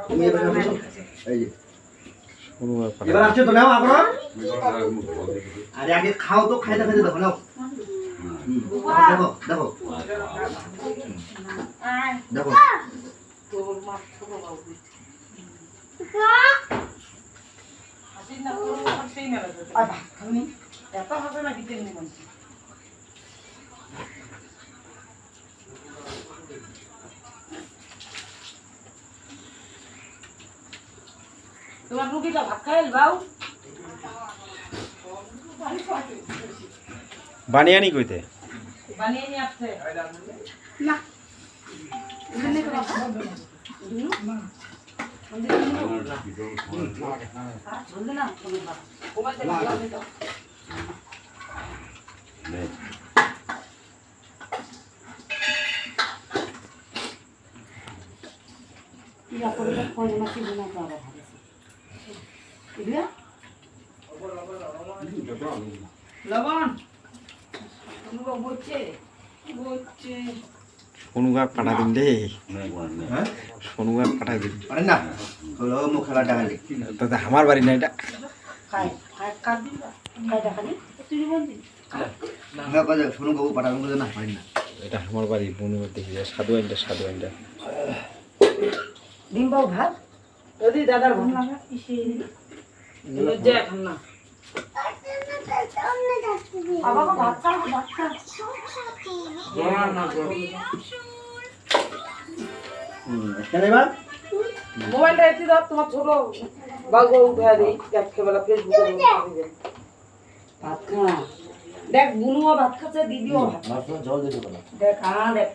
তুমি এবার আসো এই যে এবার আসছে তো নাও আবার আরে আগে খাও তো খাইতে খাইতে দেখো নাও দেখো দেখো দেখো তোর মা ছোট বাবু আসিস না তোর সেই মেলা আর আমি এত হবে না দিতে নি মন তোমার রুগীটা ভাত খাইল বাউ বানিয়ে আনি কইতে বানিয়ে নিয়ে আসছে না লবণ সোনুগাক পাঠা দিন দে হ্যাঁ সোনুগাক পাঠা দিন আরে না হলো মুখ খেলা ডাকালি তো আমার বাড়ি না এটা খাই খাই কাট দিন খাই দেখালি তুই বলবি না কাজ শুনো বাবু পাঠানো করে না হয় না এটা আমার বাড়ি বনু দেখি সাধু আইনটা ডিম বাবু ভাত যদি দাদার ভাত লাগা ইসে লজ্জা এখন না বাবা ভাত খাও ভাত খা কেন এবার মোবাইলটা এতে দাও তোমার ছোট বাবু উঠা দেই দেখতে বেলা ফেসবুকে ভাত খা দেখ বুনুও ভাত খাচ্ছে দিদিও ভাত জল দিতে পারো দেখ দেখ